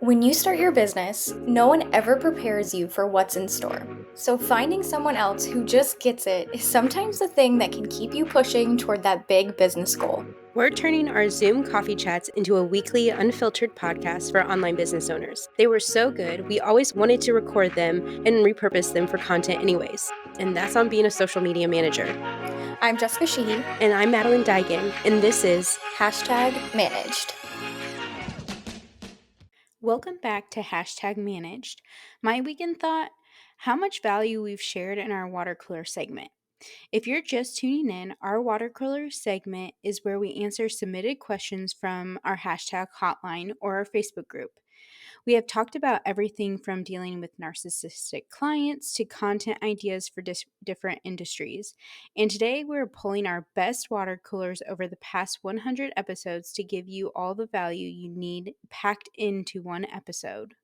When you start your business, no one ever prepares you for what's in store. So finding someone else who just gets it is sometimes the thing that can keep you pushing toward that big business goal. We're turning our Zoom coffee chats into a weekly unfiltered podcast for online business owners. They were so good, we always wanted to record them and repurpose them for content anyways. And that's on being a social media manager. I'm Jessica Sheehy. And I'm Madeleine Digan, and this is #managed. Welcome back to #managed. My weekend thought, how much value we've shared in our watercooler segment. If you're just tuning in, our Watercooler segment is where we answer submitted questions from our #hotline or our Facebook group. We have talked about everything from dealing with narcissistic clients to content ideas for different industries. And today we're pulling our best water coolers over the past 100 episodes to give you all the value you need packed into one episode.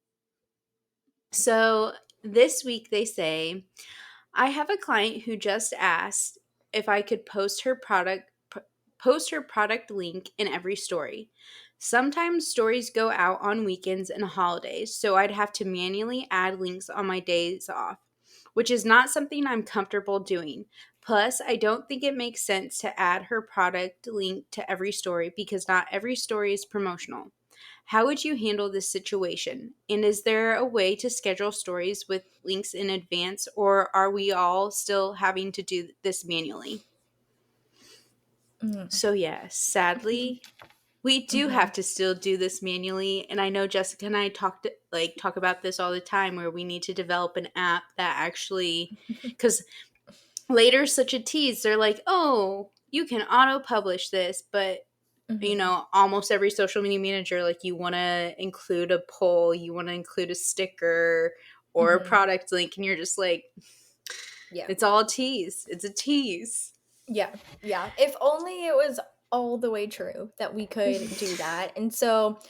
So this week they say, I have a client who just asked if I could post her product link in every story. Sometimes stories go out on weekends and holidays, so I'd have to manually add links on my days off, which is not something I'm comfortable doing. Plus, I don't think it makes sense to add her product link to every story because not every story is promotional. How would you handle this situation? And is there a way to schedule stories with links in advance, or are we all still having to do this manually? So, yeah, sadly, we do have to still do this manually. And I know Jessica and I talk about this all the time where we need to develop an app that actually, because later such a tease, they're like, oh, you can auto publish this, but almost every social media manager, like, you want to include a poll, you want to include a sticker or a product link, and you're just like, Yeah. it's all a tease. It's a tease. Yeah. If only it was all the way true that we could do that. And so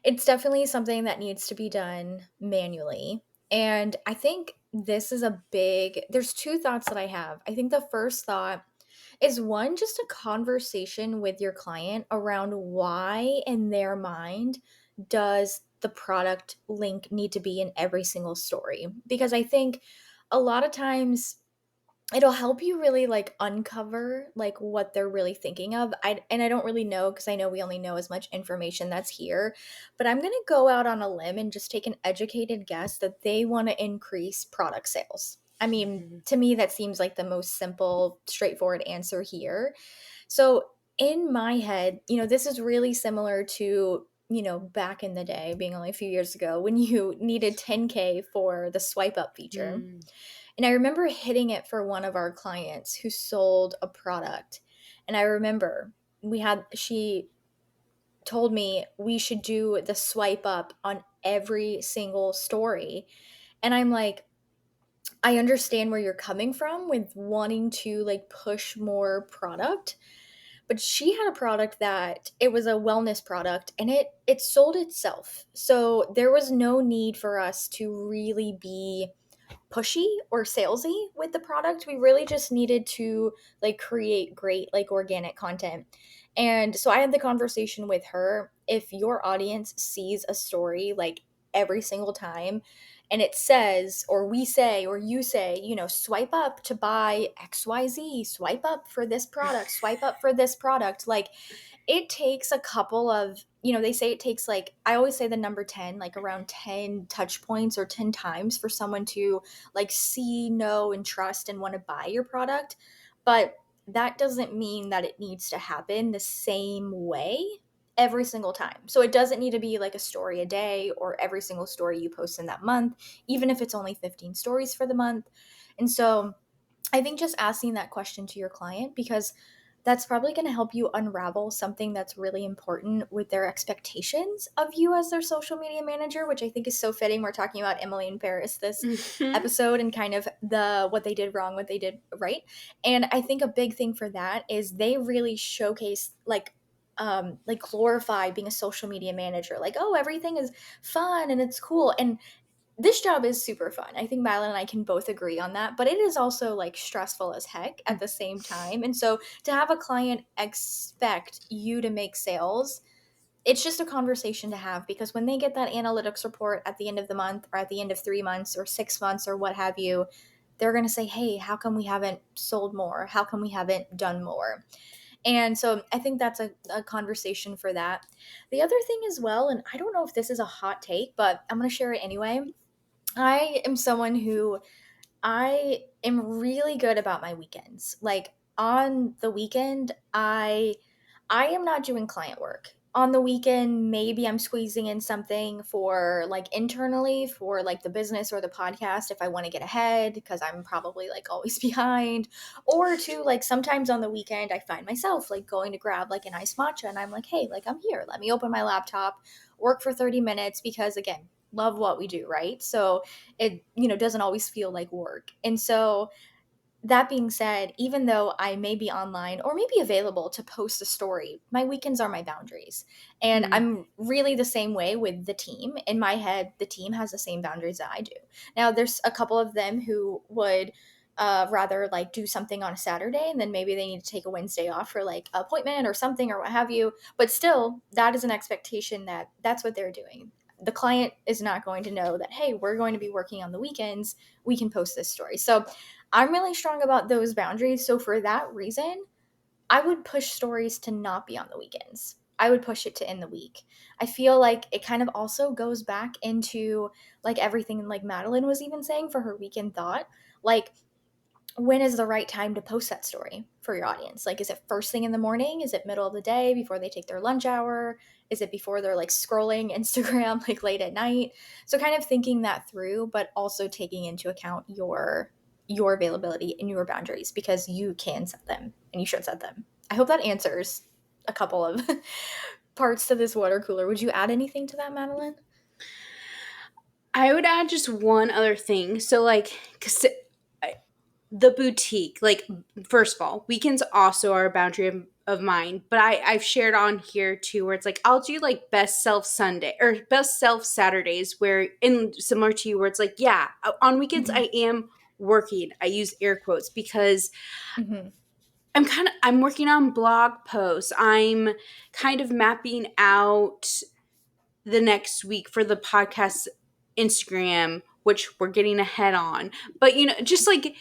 it's definitely something that needs to be done manually. And I think this is there's two thoughts that I have. I think the first thought is one, just a conversation with your client around why in their mind does the product link need to be in every single story? Because I think a lot of times it'll help you really like uncover like what they're really thinking of. I don't really know because I know we only know as much information that's here, but I'm going to go out on a limb and just take an educated guess that they want to increase product sales. I mean, to me that seems like the most simple, straightforward answer here. So, in my head, this is really similar to back in the day, being only a few years ago, when you needed 10K for the swipe up feature. And I remember hitting it for one of our clients who sold a product. And I remember she told me we should do the swipe up on every single story. And I'm like, I understand where you're coming from with wanting to like push more product, but she had a product that it was a wellness product and it sold itself. So there was no need for us to really be pushy or salesy with the product. We really just needed to like create great like organic content. And so I had the conversation with her. If your audience sees a story like every single time and it says, or we say, or you say, swipe up to buy XYZ, swipe up for this product, swipe up for this product, like it takes a couple of, they say it takes like, I always say the number 10, like around 10 touch points or 10 times for someone to like see, know, and trust and want to buy your product. But that doesn't mean that it needs to happen the same way every single time. So it doesn't need to be like a story a day or every single story you post in that month, even if it's only 15 stories for the month. And so I think just asking that question to your client, because that's probably going to help you unravel something that's really important with their expectations of you as their social media manager, which I think is so fitting. We're talking about Emily in Paris this episode and kind of what they did wrong, what they did right. And I think a big thing for that is they really showcase like glorify being a social media manager. Like, oh, everything is fun and it's cool. And this job is super fun. I think Madeline and I can both agree on that, but it is also like stressful as heck at the same time. And so to have a client expect you to make sales, it's just a conversation to have, because when they get that analytics report at the end of the month or at the end of 3 months or 6 months or what have you, they're going to say, hey, how come we haven't sold more? How come we haven't done more? And so I think that's a conversation for that. The other thing as well, and I don't know if this is a hot take, but I'm going to share it anyway. I am someone who I am really good about my weekends. Like on the weekend, I am not doing client work. On the weekend, maybe I'm squeezing in something for like internally for like the business or the podcast if I want to get ahead because I'm probably like always behind. Or to like sometimes on the weekend, I find myself like going to grab like an iced matcha and I'm like, hey, like I'm here. Let me open my laptop, work for 30 minutes because again, love what we do, right? So it, doesn't always feel like work. And so that being said, even though I may be online or may be available to post a story, my weekends are my boundaries. And Mm. I'm really the same way with the team. In my head, the team has the same boundaries that I do. Now, there's a couple of them who would rather like do something on a Saturday and then maybe they need to take a Wednesday off for like an appointment or something or what have you. But still, that is an expectation that that's what they're doing. The client is not going to know that, hey, we're going to be working on the weekends. We can post this story. So I'm really strong about those boundaries. So for that reason, I would push stories to not be on the weekends. I would push it to in the week. I feel like it kind of also goes back into like everything like Madeline was even saying for her weekend thought. Like, when is the right time to post that story for your audience? Like, is it first thing in the morning? Is it middle of the day before they take their lunch hour? Is it before they're like scrolling Instagram like late at night? So kind of thinking that through, but also taking into account your availability and your boundaries because you can set them and you should set them. I hope that answers a couple of parts to this water cooler. Would you add anything to that, Madeline? I would add just one other thing. So, like, 'cause the boutique, like, first of all, weekends also are a boundary of mine, but I've shared on here too, where it's like, I'll do like best self Sunday or best self Saturdays, where, in similar to you, where it's like, yeah, on weekends Mm-hmm. I am working. I use air quotes because Mm-hmm. I'm working on blog posts. I'm kind of mapping out the next week for the podcast Instagram, which we're getting ahead on. But just like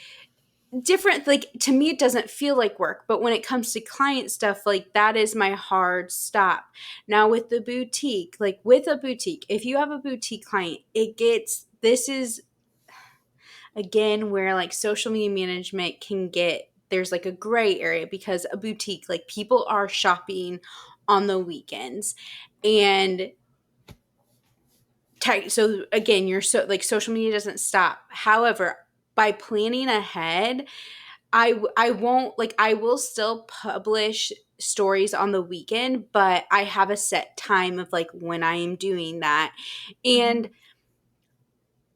different, like, to me it doesn't feel like work, but when it comes to client stuff, like, that is my hard stop. Now with the boutique, like with a boutique, if you have a boutique client, this is again where like social media management can get, there's like a gray area, because a boutique, like, people are shopping on the weekends. And so again, you're so like, social media doesn't stop. However, by planning ahead, I won't, like, I will still publish stories on the weekend, but I have a set time of like when I am doing that. Mm-hmm. And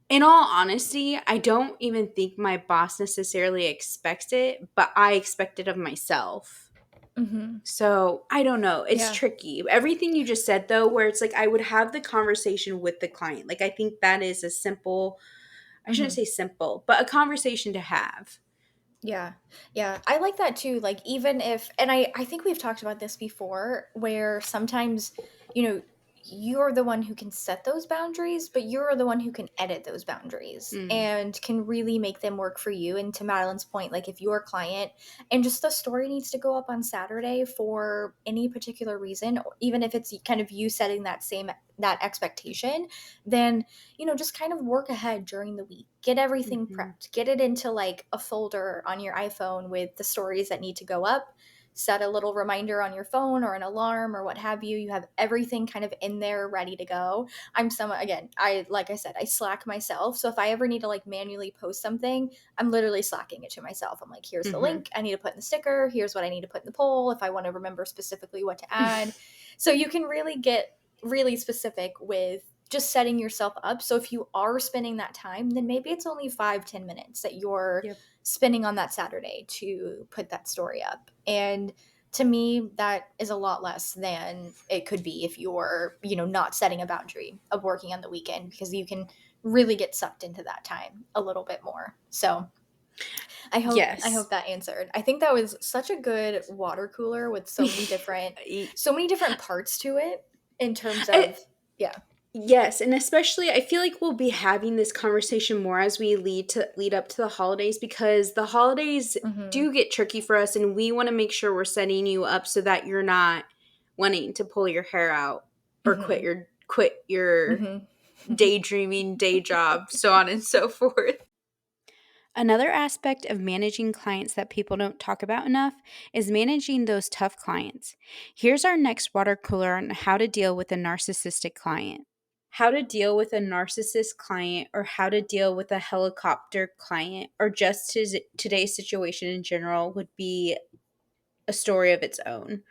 in all honesty, I don't even think my boss necessarily expects it, but I expect it of myself. Mm-hmm. So I don't know. It's Yeah. tricky. Everything you just said, though, where it's like I would have the conversation with the client. Like, I think that is a simple, I shouldn't Mm-hmm. say simple, but a conversation to have. Yeah. Yeah. I like that too. Like even if and I think we've talked about this before where sometimes, you know, you're the one who can set those boundaries, but you're the one who can edit those boundaries Mm, and can really make them work for you. And to Madeline's point, like if your client and just the story needs to go up on Saturday for any particular reason, or even if it's kind of you setting that expectation, then just kind of work ahead during the week. Get everything mhm, prepped. Get it into like a folder on your iPhone with the stories that need to go up. Set a little reminder on your phone or an alarm or what have you. You have everything kind of in there ready to go. I'm someone, again, like I said, I Slack myself. So if I ever need to like manually post something, I'm literally slacking it to myself. I'm like, here's the mhm, link I need to put in the sticker. Here's what I need to put in the poll if I want to remember specifically what to add. So you can really get really specific with just setting yourself up. So if you are spending that time, then maybe it's only 5-10 minutes that you're yep. spending on that Saturday to put that story up. And to me, that is a lot less than it could be if you're, not setting a boundary of working on the weekend because you can really get sucked into that time a little bit more. So I Yes. hope that answered. I think that was such a good water cooler with so many different Y- so many different parts to it. in terms I, of yeah. yes, and especially I feel like we'll be having this conversation more as we lead up to the holidays, because the holidays Mhm. do get tricky for us, and we want to make sure we're setting you up so that you're not wanting to pull your hair out or Mhm. quit your Mhm. daydreaming day job, so on and so forth. Another aspect of managing clients that people don't talk about enough is managing those tough clients. Here's our next water cooler on how to deal with a narcissistic client. How to deal with a narcissist client, or how to deal with a helicopter client, or just today's situation in general, would be a story of its own.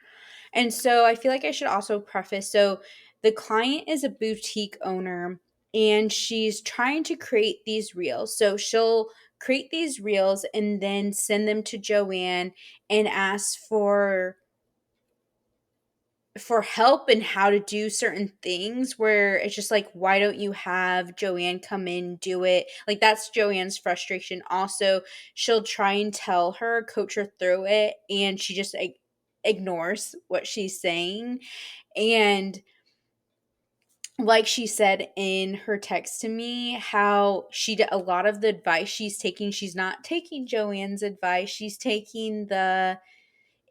And so I feel like I should also preface, so the client is a boutique owner and she's trying to create these reels. So she'll create these reels and then send them to Joanne and ask for help in how to do certain things, where it's just like, why don't you have Joanne come in, do it? Like, that's Joanne's frustration. Also, she'll try and tell her, coach her through it, and she just ignores what she's saying. And like she said in her text to me, how a lot of the advice she's taking, she's not taking Joanne's advice, she's taking the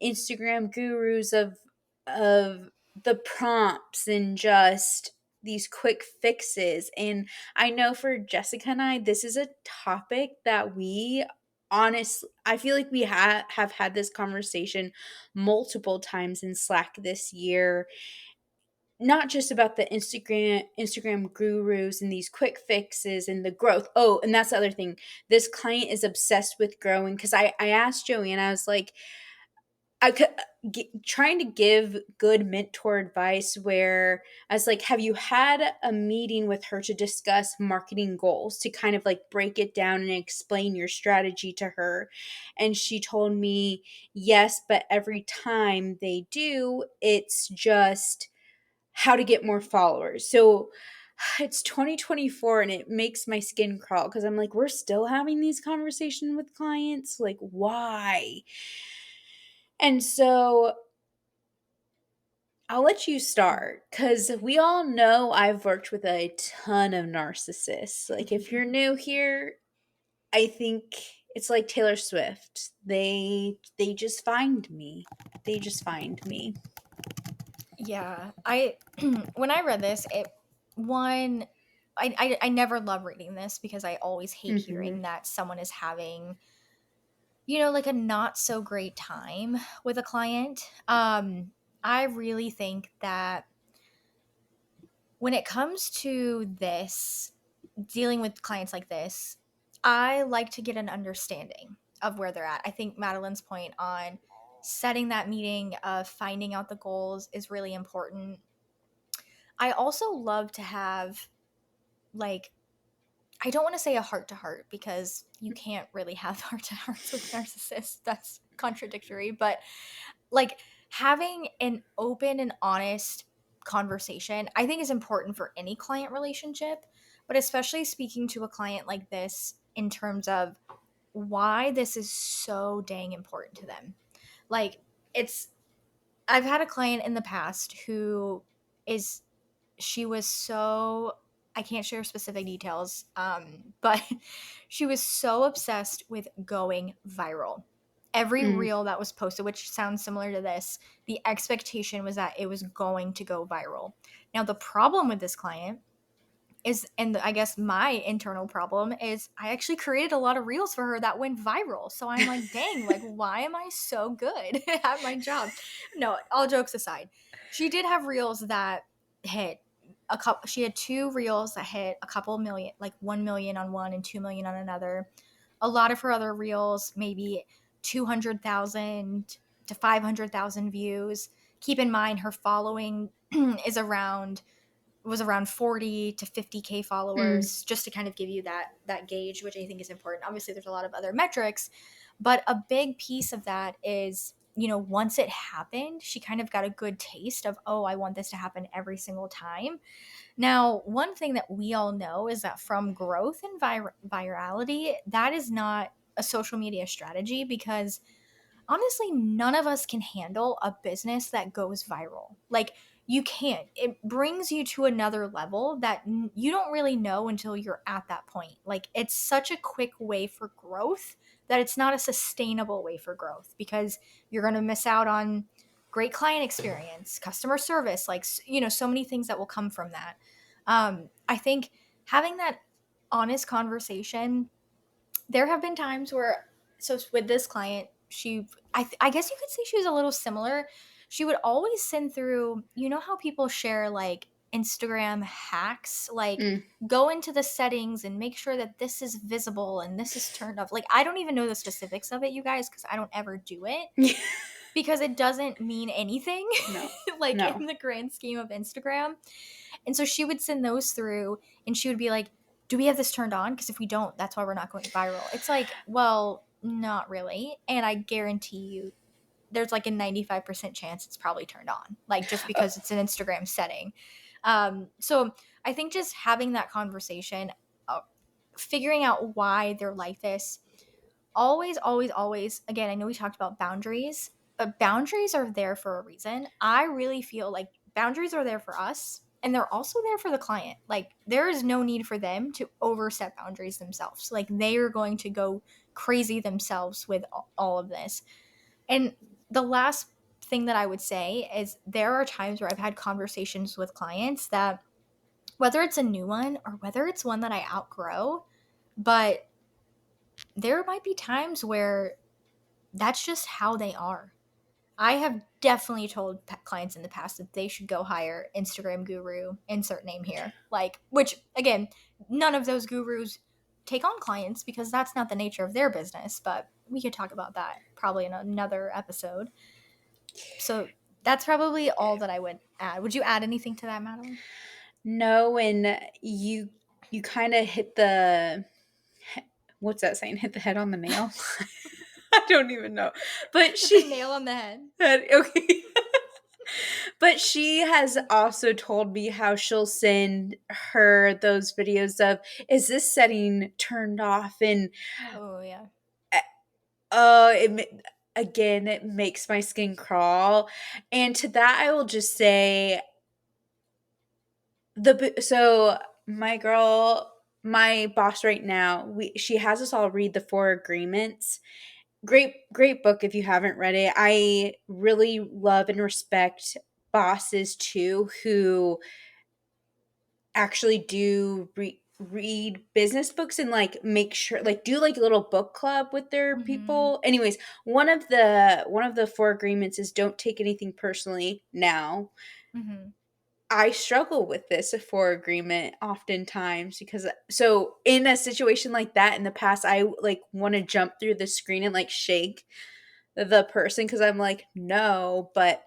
Instagram gurus of the prompts and just these quick fixes. And I know for Jessica and I, this is a topic that we honestly, I feel like we have had this conversation multiple times in Slack this year, not just about the Instagram gurus and these quick fixes and the growth. Oh, and that's the other thing. This client is obsessed with growing, because I asked Joanne, I was like, I could trying to give good mentor advice, where I was like, have you had a meeting with her to discuss marketing goals, to kind of like break it down and explain your strategy to her? And she told me, yes, but every time they do, it's just how to get more followers. So it's 2024 and it makes my skin crawl, because I'm like, we're still having these conversations with clients. Like, why? And so I'll let you start, because we all know I've worked with a ton of narcissists. Like, if you're new here, I think it's like Taylor Swift. They just find me. They just find me. Yeah, I when I read this, it one I never love reading this because I always hate Mm-hmm. hearing that someone is having, like a not so great time with a client. I really think that when it comes to this, dealing with clients like this, I like to get an understanding of where they're at. I think Madeline's point on setting that meeting of finding out the goals is really important. I also love to have, like, I don't want to say a heart to heart because you can't really have heart to hearts with narcissists. That's contradictory, but like having an open and honest conversation, I think is important for any client relationship, but especially speaking to a client like this in terms of why this is so dang important to them. Like, it's, I've had a client in the past who is she was so, I can't share specific details, but she was so obsessed with going viral. Every Mm, reel that was posted, which sounds similar to this, the expectation was that it was going to go viral. Now, the problem with this client is, and I guess my internal problem is, I actually created a lot of reels for her that went viral. So I'm like, dang, like, why am I so good at my job? No, all jokes aside, she did have reels that hit a couple. She had two reels that hit a couple million, like 1 million on one and 2 million on another. A lot of her other reels, maybe 200,000 to 500,000 views. Keep in mind, her following is around was around 40 to 50K mm, followers, just to kind of give you that gauge, which I think is important. Obviously there's a lot of other metrics, but a big piece of that is, once it happened, she kind of got a good taste of, oh, I want this to happen every single time. Now, one thing that we all know is that from growth and virality, that is not a social media strategy, because honestly, none of us can handle a business that goes viral. Like, you can't. It brings you to another level that you don't really know until you're at that point. Like, it's such a quick way for growth that it's not a sustainable way for growth, because you're going to miss out on great client experience, customer service, like, so many things that will come from that. I think having that honest conversation, there have been times where, so with this client, I guess you could say she was a little similar. She would always send through, how people share like Instagram hacks, like Mm. go into the settings and make sure that this is visible and this is turned off. Like, I don't even know the specifics of it, you guys, because I don't ever do it, because it doesn't mean anything No. like No. in the grand scheme of Instagram. And so she would send those through, and she would be like, "Do we have this turned on? Because if we don't, that's why we're not going viral." It's like, well, not really. And I guarantee you, there's like a 95% chance it's probably turned on, like, just Oh, because it's an Instagram setting. So I think just having that conversation, uh, figuring out why they're like this, always, always, always, again, I know we talked about boundaries, but boundaries are there for a reason. I really feel like boundaries are there for us, and they're also there for the client. Like, there is no need for them to overstep boundaries themselves. Like, they are going to go crazy themselves with all of this. And the last thing that I would say is, there are times where I've had conversations with clients that, whether it's a new one or whether it's one that I outgrow, but there might be times where that's just how they are. I have definitely told clients in the past that they should go hire Instagram guru, insert name here. Like, which again, none of those gurus take on clients, because that's not the nature of their business, but we could talk about that probably in another episode. So that's probably all that I would add. Would you add anything to that, Madeline? no, and you kind of hit the, what's that saying? Hit the head on the nail. I don't even know, but Hit the she nail on the head. okay. But she has also told me how she'll send her those videos of, is this setting turned off? And Oh yeah. uh, oh, again, it makes my skin crawl. And to that, I will just say, so my boss right now, she has us all read the Four Agreements. Great book if you haven't read it. I really love and respect bosses too who actually do read business books and like make sure, like, do like a little book club with their Mm-hmm. people. Anyways, one of the four agreements is don't take anything personally now. Mm-hmm. I struggle with this four agreement oftentimes because, so in a situation like that in the past, I like want to jump through the screen and like shake the person because I'm like, no, but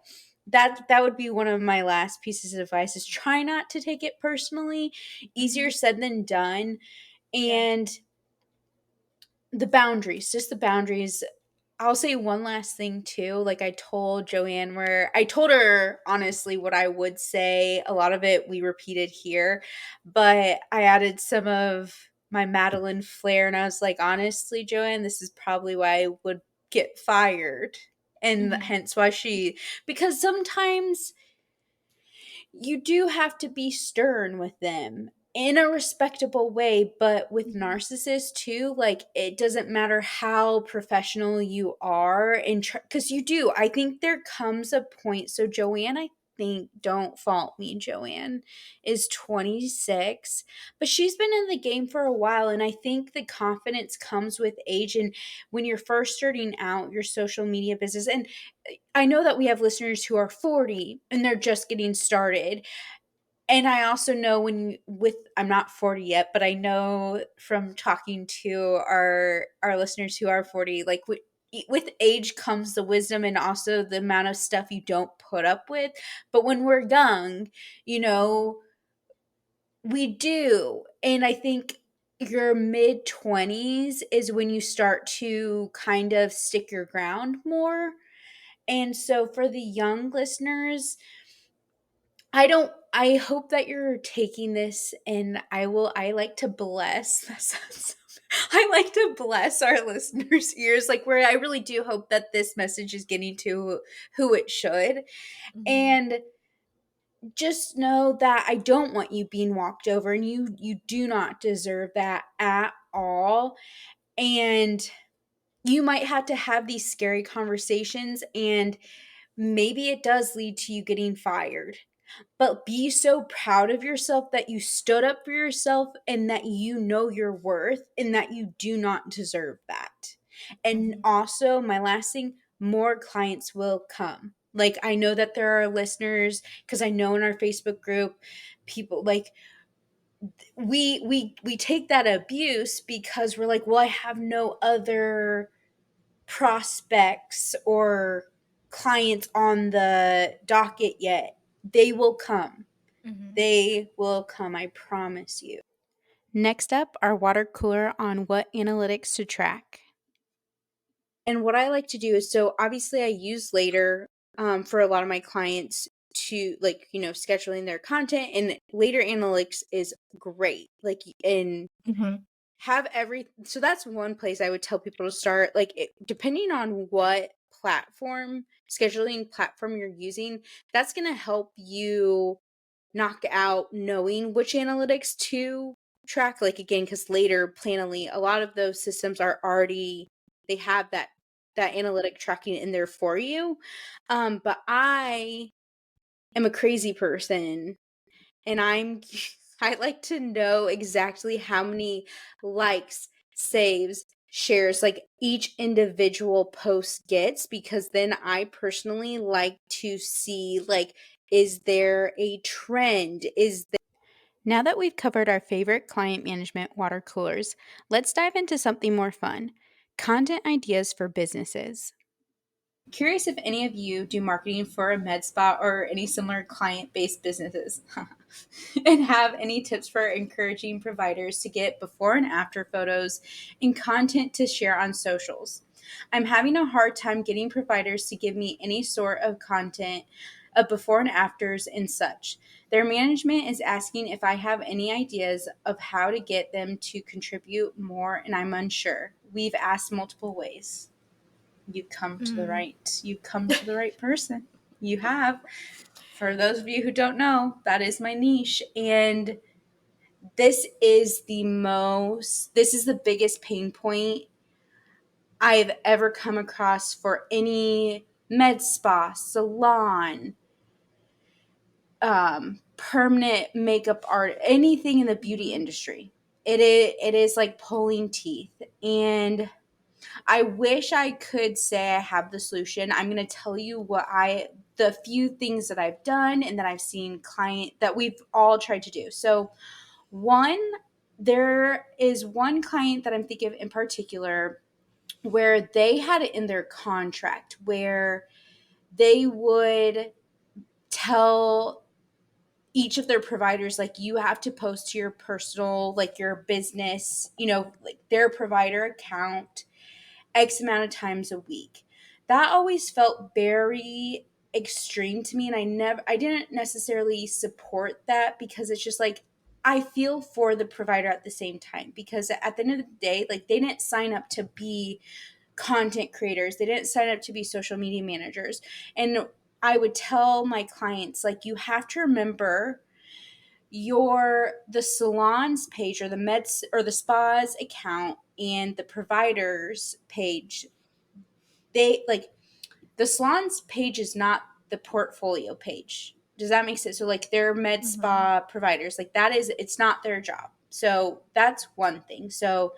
that would be one of my last pieces of advice, is try not to take it personally. Mm-hmm. Easier said than done. Yeah. And the boundaries, just the boundaries. I'll say one last thing too. Like I told Joanne, where I told her honestly what I would say. A lot of it we repeated here, but I added some of my Madeline flair, and I was like, honestly, Joanne, this is probably why I would get fired. And Mm-hmm. hence why because sometimes you do have to be stern with them in a respectable way, but with Mm-hmm. narcissists too, like it doesn't matter how professional you are, and because you do, I think there comes a point. So Joanne, I think, don't fault me, Joanne is 26, but she's been in the game for a while, and I think the confidence comes with age. And when you're first starting out your social media business, and I know that we have listeners who are 40 and they're just getting started. And I also know I'm not 40 yet, but I know from talking to our listeners who are 40, like with age comes the wisdom and also the amount of stuff you don't put up with. But when we're young, you know, we do. And I think your mid 20s is when you start to kind of stick your ground more. And so for the young listeners, I hope that you're taking this, and I like to bless that sounds I like to bless our listeners' ears, like where I really do hope that this message is getting to who it should. Mm-hmm. And just know that I don't want you being walked over, and you do not deserve that at all. And you might have to have these scary conversations, and maybe it does lead to you getting fired. But be so proud of yourself that you stood up for yourself, and that you know your worth, and that you do not deserve that. And Mhm. also, my last thing, more clients will come. Like, I know that there are listeners, because I know in our Facebook group, people like, we take that abuse because we're like, well, I have no other prospects or clients on the docket yet. They will come. Mhm. They will come, I promise you. Next up, our water cooler on what analytics to track. And what I like to do is, so obviously I use later for a lot of my clients to, like, scheduling their content, and later analytics is great. Like, and Mhm. have every, so that's one place I would tell people to start. Like, depending on what scheduling platform you're using, that's going to help you knock out knowing which analytics to track. Like, again, because later Planoly, a lot of those systems are already, they have that analytic tracking in there for you. But I am a crazy person, and I like to know exactly how many likes, saves, shares, like each individual post gets, because then I personally like to see, like, is there a trend? Now that we've covered our favorite client management water coolers, let's dive into something more fun: content ideas for businesses. Curious if any of you do marketing for a med spa or any similar client based businesses and have any tips for encouraging providers to get before and after photos and content to share on socials. I'm having a hard time getting providers to give me any sort of content of before and afters and such. Their management is asking if I have any ideas of how to get them to contribute more, and I'm unsure. We've asked multiple ways. Mm. You've come to the right person. You have. For those of you who don't know, that is my niche. And this is the biggest pain point I've ever come across for any med spa, salon, permanent makeup art, anything in the beauty Mhm. industry. It is like pulling teeth. And I wish I could say I have the solution. I'm going to tell you the few things that I've done and that I've seen that we've all tried to do. So, one, there is one client that I'm thinking of in particular where they had it in their contract where they would tell each of their providers, like, you have to post to your personal, like your business, like their provider account X amount of times a week. That always felt very extreme to me, and I didn't necessarily support that, because it's just like, I feel for the provider at the same time, because at the end of the day, like, they didn't sign up to be content creators. They didn't sign up to be social media managers. And I would tell my clients, like, you have to remember the salon's page, or the meds or the spa's account, and the provider's page, they like, the salon's page is not the portfolio page. Does that make sense? So, like, their med Mhm. spa providers, like, it's not their job. So that's one thing. So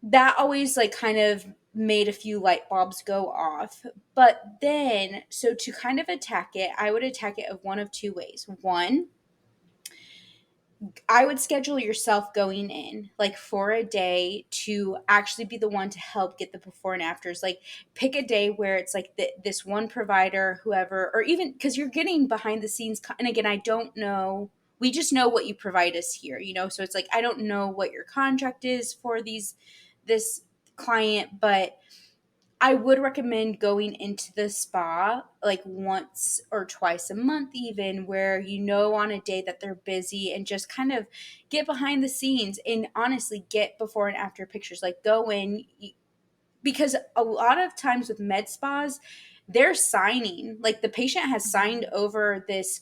that always, like, kind of made a few light bulbs go off. But then, so to kind of attack it, I would attack it of one of two ways. One, I would schedule yourself going in, like, for a day to actually be the one to help get the before and afters. Like, pick a day where it's like this one provider, whoever, or even because you're getting behind the scenes. And again, I don't know. We just know what you provide us here, So it's like, I don't know what your contract is for this client, but I would recommend going into the spa like once or twice a month, even, where on a day that they're busy, and just kind of get behind the scenes and honestly get before and after pictures. Like, go in, because a lot of times with med spas, they're signing, like the patient has signed Mhm. over this,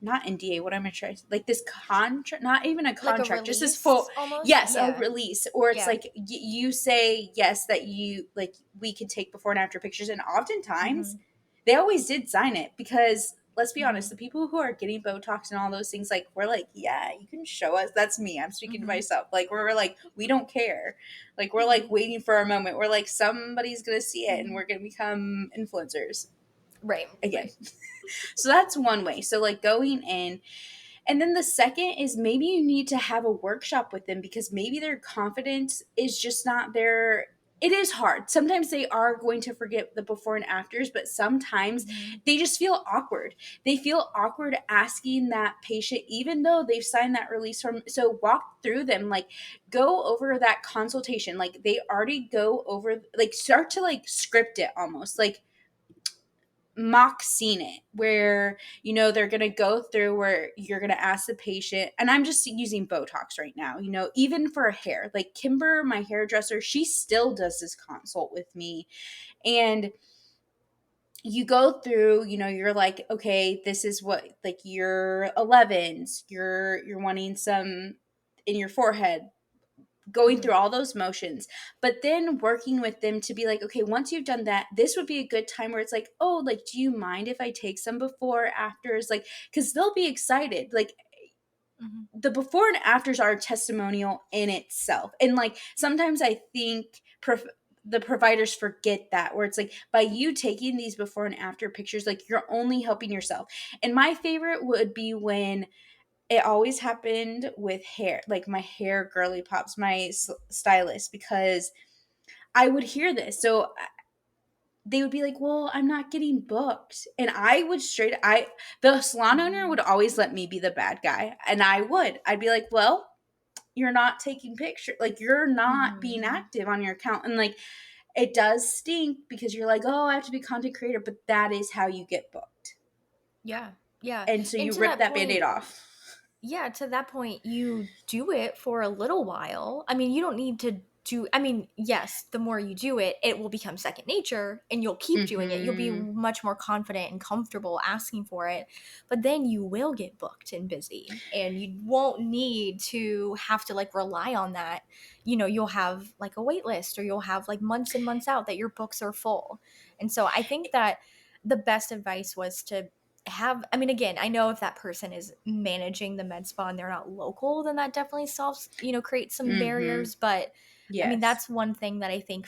not NDA, what am I trying to, like this contract, not even a Like a contract, just this full, release almost? yes, a Yeah. release, or it's Yeah. like you say yes that you like we can take before and after pictures, and oftentimes Mhm. they always did sign it because let's be honest, Mhm. the people who are getting Botox and all those things, like we're like, yeah, you can show us. That's me. I'm speaking to Mhm. myself. Like we're like, we don't care. Like we're like Mhm. waiting for our moment. We're like somebody's gonna see it and Mhm. we're gonna become influencers Right, again. right. So that's one way. So like going in, and then the second is maybe you need to have a workshop with them because maybe their confidence is just not there. It is hard. Sometimes they are going to forget the before and afters, but sometimes Mhm. they just feel awkward. They feel awkward asking that patient, even though they've signed that release form. So walk through them, like go over that consultation. Like they already go over, like start to like script it almost. Like mock scene it where they're going to go through where you're going to ask the patient, and I'm just using Botox right now, even for hair, like Kimber, my hairdresser, she still does this consult with me, and you go through, you're like, okay, this is what, like your 11s, you're wanting some in your forehead, going through Mhm. all those motions, but then working with them to be like, okay, once you've done that, this would be a good time where it's like, oh, like, do you mind if I take some before afters? Like, because they'll be excited. Like, Mhm. the before and afters are a testimonial in itself. And like, sometimes I think the providers forget that, where it's like, by you taking these before and after pictures, like, you're only helping yourself. And my favorite would be when it always happened with hair, like my hair girly pops, my stylist, because I would hear this. So they would be like, well, I'm not getting booked. And I would the salon owner Mhm. would always let me be the bad guy. And I'd be like, well, you're not taking pictures. Like, you're not being Mhm. active on your account. And like, it does stink because you're like, oh, I have to be content creator, but that is how you get booked. Yeah, yeah, And so and you to rip that that band-aid point, off. yeah, to that point, you do it for a little while. I mean, you don't need to do, I mean, yes, the more you do it, it will become second nature and you'll keep doing it. You'll be Mm-hmm. much more confident and comfortable asking for it. But then you will get booked and busy and you won't need to have to like rely on that. You'll have like a wait list or you'll have like months and months out that your books are full. And so I think that the best advice was to have, I mean, again, I know if that person is managing the med spa and they're not local, then that definitely solves, creates some Mm-hmm. barriers. But I mean, Yes. that's one thing that I think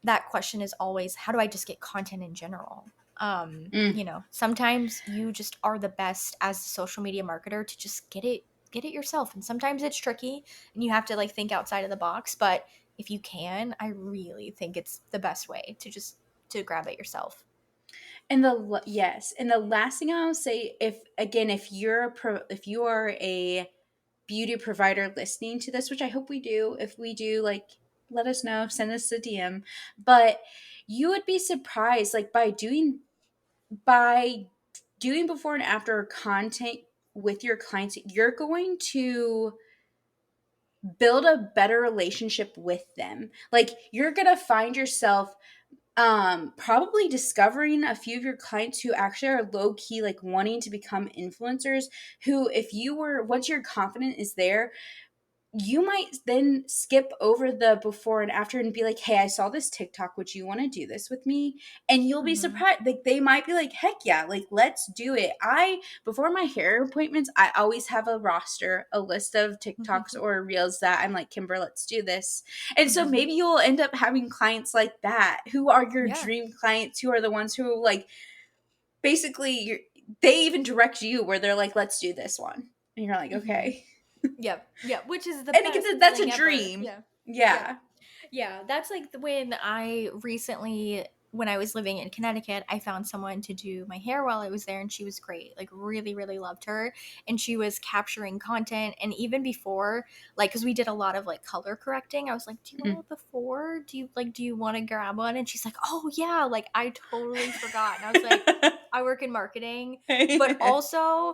that question is always, how do I just get content in general? Mm. Sometimes you just are the best as a social media marketer to just get it yourself. And sometimes it's tricky and you have to like think outside of the box. But if you can, I really think it's the best way to just to grab it yourself. And yes, and the last thing I'll say, if again, if you are a beauty provider listening to this, which I hope we do, if we do, like, let us know, send us a DM. But you would be surprised, like, by doing before and after content with your clients, you're going to build a better relationship with them. Like, you're gonna find yourself probably discovering a few of your clients who actually are low key, like wanting to become influencers, who, if you were, once your confidence is there, you might then skip over the before and after and be like, hey, I saw this TikTok. Would you want to do this with me? And you'll be Hmm. surprised. Like, they might be like, heck yeah, like, let's do it. Before my hair appointments, I always have a roster, a list of TikToks or reels that I'm like, Kimber, let's do this. And so Hmm. maybe you'll end up having clients like that, who are your Yeah. dream clients, who are the ones who, like, basically, they even direct you where they're like, let's do this one. And you're like, Hmm. okay. Yep. Yeah. Which is the And again, best that's a feeling ever. dream. Yeah. Yeah. Yeah. Yeah. That's like when I recently, when I was living in Connecticut, I found someone to do my hair while I was there, and she was great. Like, really, really loved her. And she was capturing content. And even before, like, because we did a lot of like color correcting, I was like, do you want Mm. it before? Do you want to grab one? And she's like, oh, yeah. Like, I totally forgot. And I was like, I work in marketing, but also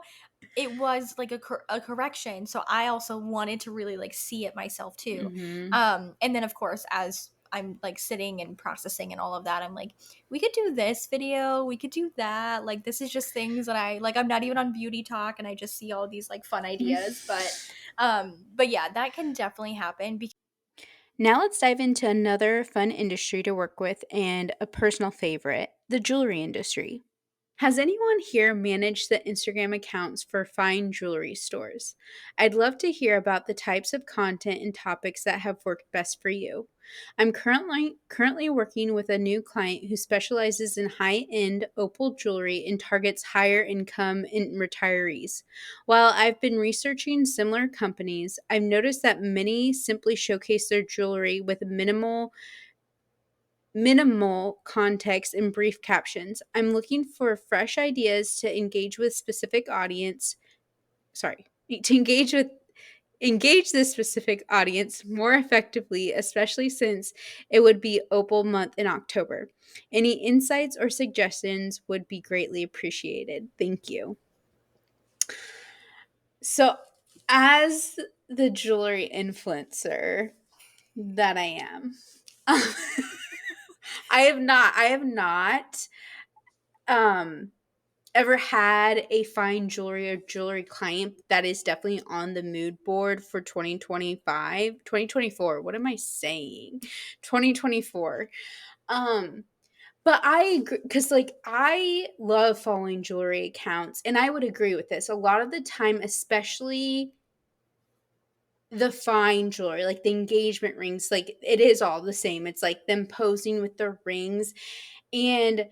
it was like a correction, so I also wanted to really like see it myself too. Mhm. And then of course, as I'm like sitting and processing and all of that, I'm like, we could do this video, we could do that. Like this is just things that I like, I'm not even on Beauty Talk and I just see all these like fun ideas. But yeah, that can definitely happen because Now let's dive into another fun industry to work with and a personal favorite, the jewelry industry. Has anyone here managed the Instagram accounts for fine jewelry stores? I'd love to hear about the types of content and topics that have worked best for you. I'm currently working with a new client who specializes in high-end opal jewelry and targets higher income and retirees. While I've been researching similar companies, I've noticed that many simply showcase their jewelry with minimal context and brief captions. I'm looking for fresh ideas to engage with specific audience, sorry, to engage this specific audience more effectively, especially since it would be Opal month in October. Any insights or suggestions would be greatly appreciated. Thank you. So, as the jewelry influencer that I am, I have not um ever had a fine jewelry or jewelry client that is definitely on the mood board for 2025, 2024. What am I saying? 2024. Um but I agree because like I love following jewelry accounts and I would agree with this. A lot of the time, especially the fine jewelry, like the engagement rings, like it is all the same. It's like them posing with their rings. And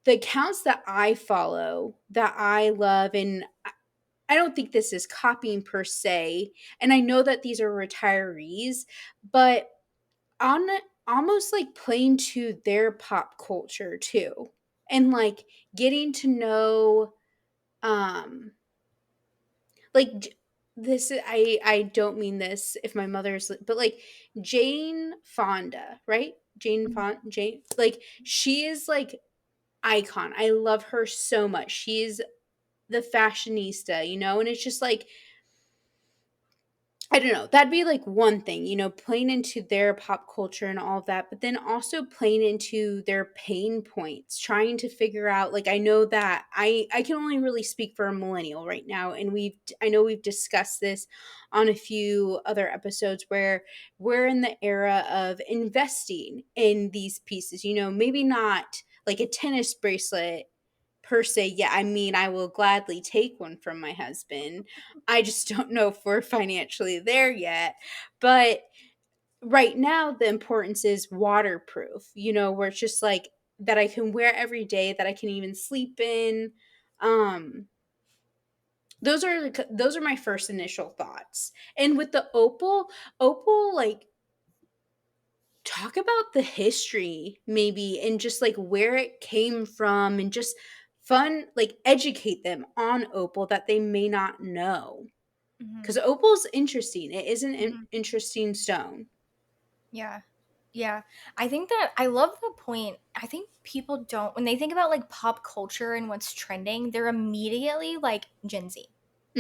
the accounts that I follow that I love, and I don't think this is copying per se, and I know that these are retirees, but on almost like playing to their pop culture too. And like getting to know um like this I don't mean this if my mother's but like Jane Fonda, right? Jane, like she is like icon. I love her so much. She's the fashionista, and it's just like I don't know. That'd be like one thing, playing into their pop culture and all of that, but then also playing into their pain points, trying to figure out like I know that I can only really speak for a millennial right now, and I know we've discussed this on a few other episodes where we're in the era of investing in these pieces, maybe not like a tennis bracelet per se. Yeah, I mean, I will gladly take one from my husband. I just don't know if we're financially there yet. But right now, the importance is waterproof, where it's just like that I can wear every day, that I can even sleep in. Um, those are my first initial thoughts. And with the opal, like talk about the history maybe and just like where it came from and just fun like educate them on opal that they may not know Mhm, because opal's interesting. It is an mhm. interesting stone. Yeah. Yeah. I think that I love the point. I think people don't, when they think about like pop culture and what's trending, they're immediately like Gen Z.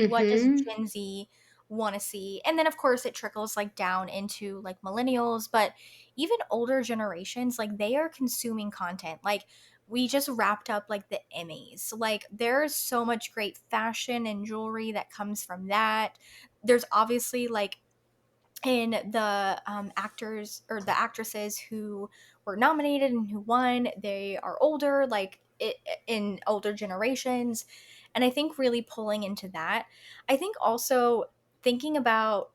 What does Mm-hmm. Gen Z want to see? And then, of course, it trickles like down into like millennials, but even older generations, like they are consuming content. Like, we just wrapped up like the Emmys. Like, there's so much great fashion and jewelry that comes from that. There's obviously like in the actors or the actresses who were nominated and who won, they are older, like in older generations. And I think really pulling into that, I think also thinking about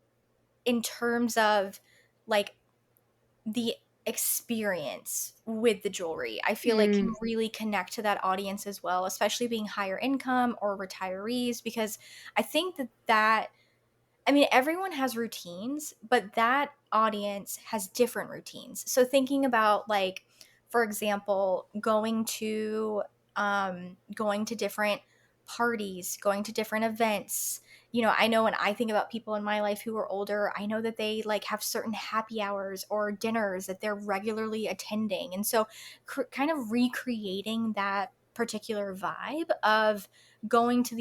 in terms of like the experience with the jewelry, I feel like can Mm. really connect to that audience as well, especially being higher income or retirees, because I think that I mean, everyone has routines, but that audience has different routines. So thinking about like, for example, going to different parties, going to different events. I know when I think about people in my life who are older, I know that they like have certain happy hours or dinners that they're regularly attending. And so kind of recreating that particular vibe of going to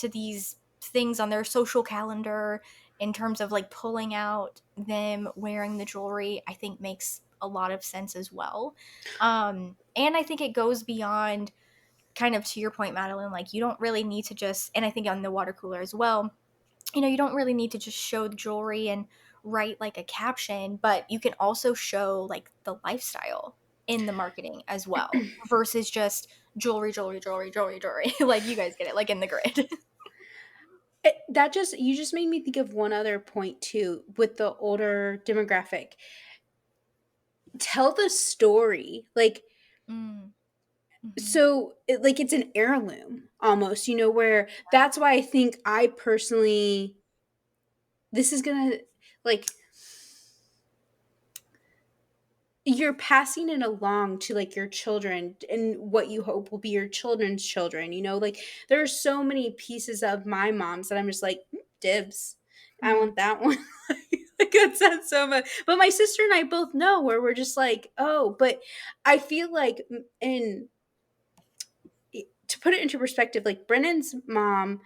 these things on their social calendar in terms of like pulling out them wearing the jewelry, I think makes a lot of sense as well. And I think it goes beyond, kind of to your point, Madeline, like you don't really need to just, and I think on the water cooler as well, you don't really need to just show the jewelry and write like a caption, but you can also show like the lifestyle in the marketing as well versus just jewelry, jewelry, jewelry, jewelry, jewelry. Like you guys get it, like in the grid. That just you just made me think of one other point too with the older demographic. Tell the story. Like Mm, mhm, so like it's an heirloom almost, where that's why I think I personally this is going to like you're passing it along to like your children and what you hope will be your children's children, like there are so many pieces of my mom's that I'm just like, dibs, I mhm, want that one. Like that sounds so much, but my sister and I both know where we're just like, oh, but I feel like in to put it into perspective, like Brennan's mom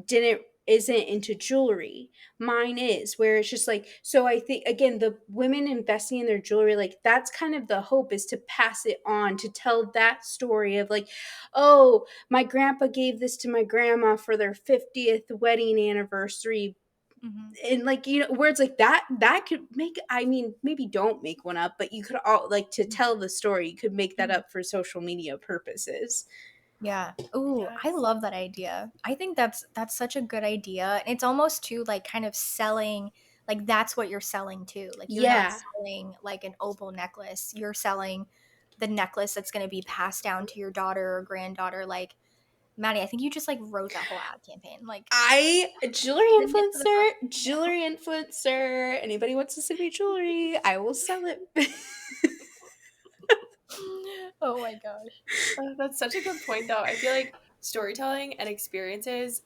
didn't isn't into jewelry. Mine is, where it's just like, so I think again, the women investing in their jewelry, like that's kind of the hope, is to pass it on, to tell that story of like, oh, my grandpa gave this to my grandma for their 50th wedding anniversary. mhm, And like, words like that could make, I mean, maybe don't make one up, but you could all like to mhm, tell the story, you could make that mhm. up for social media purposes. Yeah. Ooh, I Yes. love that idea. I think that's such a good idea. And it's almost too like kind of selling, like that's what you're selling too. Like you're not Yeah. selling like an opal necklace. You're selling the necklace that's going to be passed down to your daughter or granddaughter. Like Maddie, I think you just like wrote that whole ad campaign. Like send it to the Jewelry influencer. Anybody wants to send me jewelry, I will sell it. Oh my gosh. That's such a good point, though. I feel like storytelling and experiences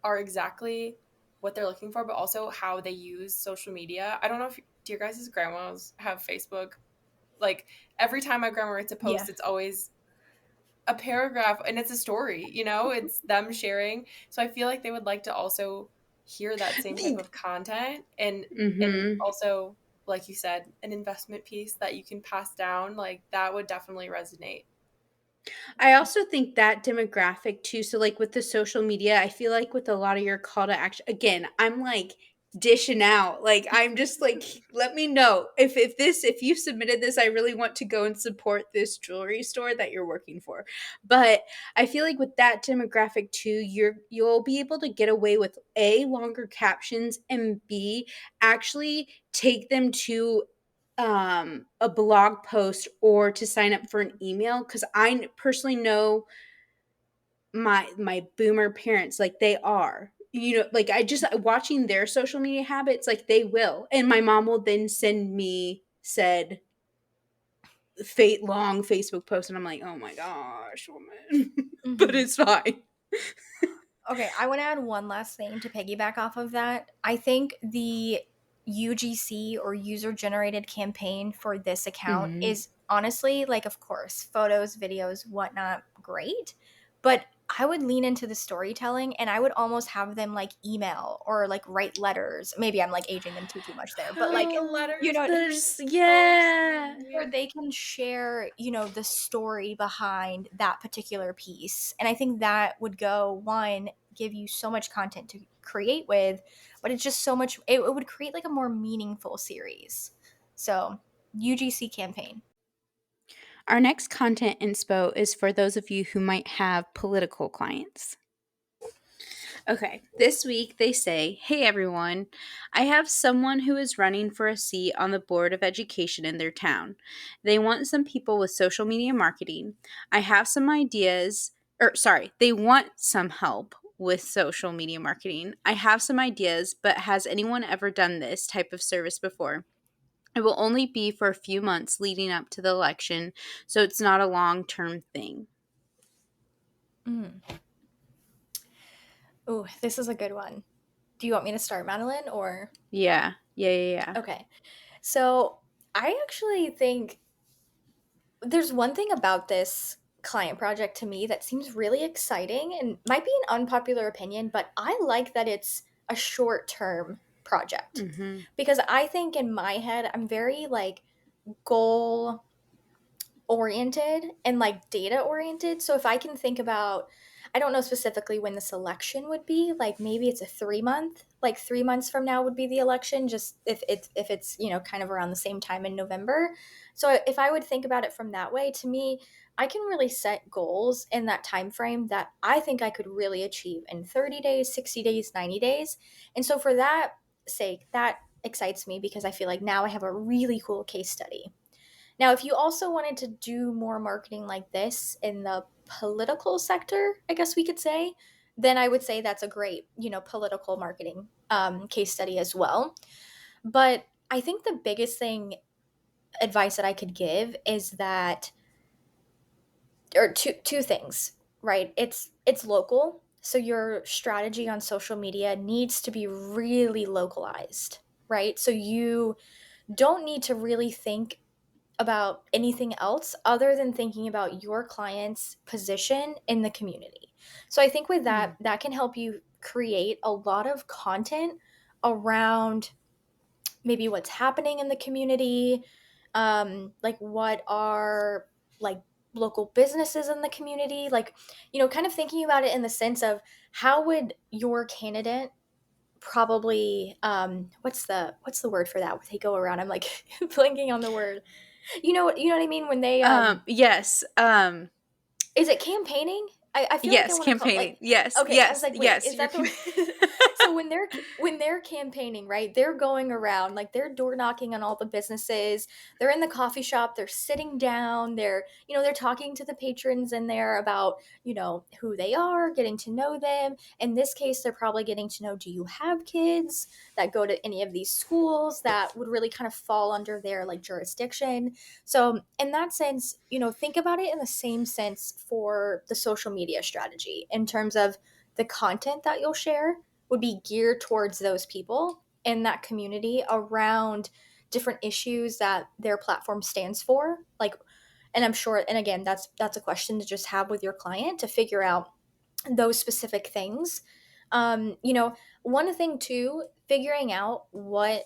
are exactly what they're looking for, but also how they use social media. I don't know if do your guys' grandmas have Facebook? Like every time my grandma writes a Yeah. post, it's always a paragraph and it's a story, it's them sharing. So I feel like they would like to also hear that same type of content and Hmm. also, like you said, an investment piece that you can pass down, like that would definitely resonate. I also think that demographic too. So, like with the social media, I feel like with a lot of your call to action, again, I'm like dishing out. Like I'm just like, let me know if you submitted this, I really want to go and support this jewelry store that you're working for. But I feel like with that demographic too, you'll be able to get away with A, longer captions, and B, actually take them to a blog post or to sign up for an email, because personally know my boomer parents, like they are, like I just watching their social media habits, like they will, and my mom will then send me said fate long Facebook post, and I'm like, oh my gosh, woman. But Mhm. it's fine. Okay, I want to add one last thing to piggyback off of that. I think the UGC or user generated campaign for this account Hmm. is honestly, like, of course, photos, videos, whatnot, great. But I would lean into the storytelling and I would almost have them like email or like write letters. Maybe I'm like aging them too much there, but Like like, the Oh, you letters know, are there's so yeah. where sweet. they can share, the story behind that particular piece. And I think that would go, one, give you so much content to create with, but it's just so much, it would create like a more meaningful series. So, UGC campaign. Our next content inspo is for those of you who might have political clients. Okay, this week they say, hey everyone, I have someone who is running for a seat on the Board of Education in their town. They want some people with social media marketing. I have some ideas, they want some help with social media marketing. I have some ideas, but has anyone ever done this type of service before? It will only be for a few months leading up to the election, so it's not a long term thing. Mm. Oh, this is a good one. Do you want me to start, Madeline, or? Yeah, yeah, yeah, yeah. Okay. So, I actually think there's one thing about this client project to me that seems really exciting and might be an unpopular opinion, but I like that it's a short term project Mm-hmm. because I think in my head, I'm very like goal oriented and like data oriented. So if I can think about, I don't know specifically when the selection would be, like maybe it's a 3 month, like 3 months from now would be the election, just if it's, kind of around the same time in November. So if I would think about it from that way, to me, I can really set goals in that time frame that I think I could really achieve in 30 days, 60 days, 90 days. And so for that sake, that excites me because I feel like now I have a really cool case study. Now, if you also wanted to do more marketing like this in the political sector, I guess we could say, then I would say that's a great, political marketing case study as well. But I think the biggest thing, advice that I could give is that, or two things, right? It's local, so your strategy on social media needs to be really localized, right? So you don't need to really think about anything else other than thinking about your client's position in the community. So I think with that, Mm. that can help you create a lot of content around maybe what's happening in the community, like what are like local businesses in the community, like, kind of thinking about it in the sense of how would your candidate probably what's the word for that when they go around, I'm like blanking on the word. You know what I mean? When they Yes. is it campaigning? I feel like I Yes, want to call campaigning. like Yes, okay, I was yes, like, wait, yes. is that the word? So when they're campaigning, right? They're going around, like they're door knocking on all the businesses. They're in the coffee shop, they're sitting down, they're talking to the patrons in there about, who they are, getting to know them. In this case, they're probably getting to know, do you have kids that go to any of these schools that would really kind of fall under their like jurisdiction? So, in that sense, think about it in the same sense for the social media strategy in terms of the content that you'll share would be geared towards those people in that community around different issues that their platform stands for. Like, and I'm sure, and again, that's a question to just have with your client to figure out those specific things. One thing too, figuring out what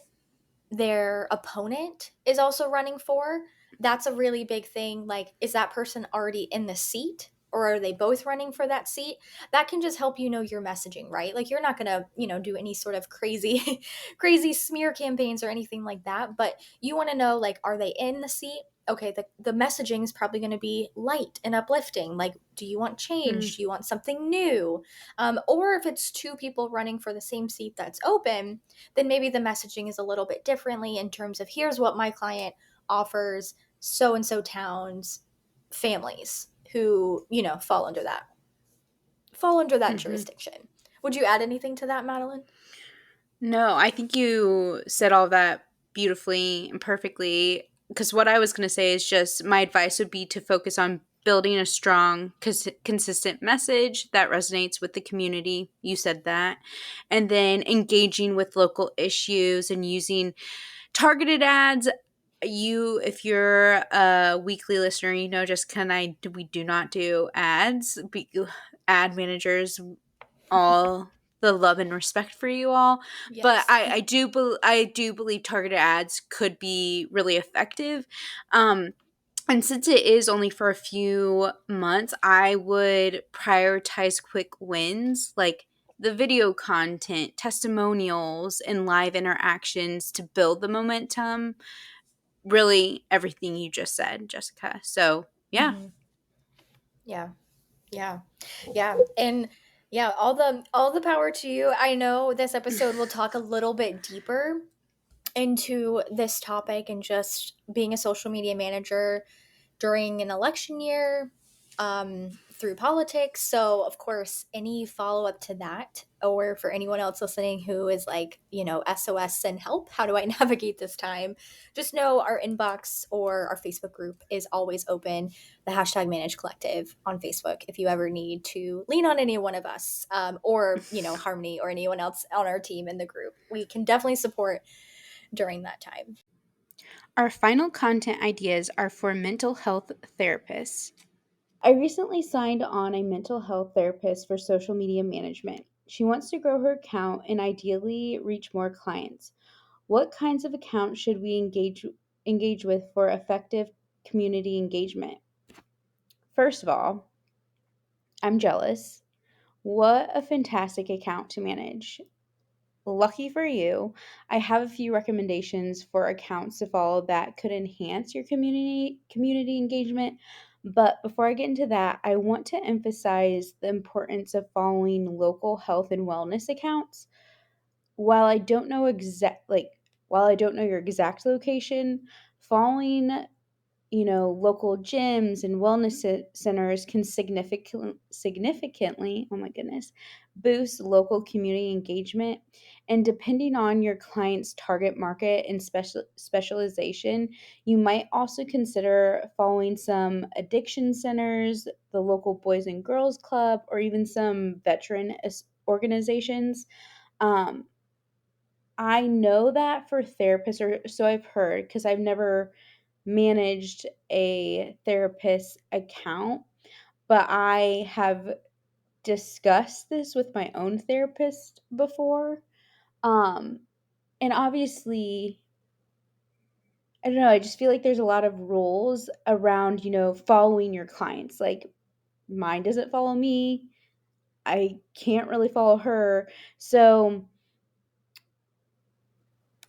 their opponent is also running for, that's a really big thing. Like, is that person already in the seat or are they both running for that seat? That can just help your messaging, right? Like, you're not going to, do any sort of crazy crazy smear campaigns or anything like that, but you want to know, like, are they in the seat? Okay, the messaging is probably going to be light and uplifting. Like, do you want Mm, change? Do you want something new? Or if it's two people running for the same seat that's open, then maybe the messaging is a little bit differently in terms of, here's what my client offers so and so towns families who, fall under that mhm. jurisdiction. Would you add anything to that, Madeline? No, I think you said all that beautifully and perfectly. Because what I was going to say is just my advice would be to focus on building a strong, consistent message that resonates with the community. You said that. And then engaging with local issues and using targeted ads. If you're a weekly listener, Jessica and we do not do ads. Ad managers, all the love and respect for you all, but Yes. I do believe targeted ads could be really effective. Um, and since it is only for a few months, I would prioritize quick wins like the video content, testimonials, and live interactions to build the momentum. Really, everything you just said, Jessica. So, yeah. Hmm. Yeah. Yeah. Yeah. And yeah, all the power to you. I know this episode will talk a little bit deeper into this topic and just being a social media manager during an election year, through politics. So, of course, any follow up to that, or for anyone else listening who is like, SOS, send help, how do I navigate this time? Just know our inbox or our Facebook group is always open, the hashtag Manage Collective on Facebook, if you ever need to lean on any one of us, or, Harmony or anyone else on our team in the group. We can definitely support during that time. Our final content ideas are for mental health therapists. I recently signed on a mental health therapist for social media management. She wants to grow her account and ideally reach more clients. What kinds of accounts should we engage engage with for effective community engagement? First of all, I'm jealous. What a fantastic account to manage. Lucky for you, I have a few recommendations for accounts to follow that could enhance your community engagement. But before I get into that, I want to emphasize the importance of following local health and wellness accounts. While I don't know while I don't know your exact location, following local gyms and wellness centers can significantly, oh my goodness, boost local community engagement. And depending on your client's target market and specialization, you might also consider following some addiction centers, the local Boys and Girls Club, or even some veteran organizations. Um, I know that for therapists, or so I've heard, because I've never managed a therapist account, but I have discussed this with my own therapist before. Um, and obviously, I don't know, I just feel like there's a lot of rules around, following your clients. Like mine doesn't follow me. I can't really follow her. So,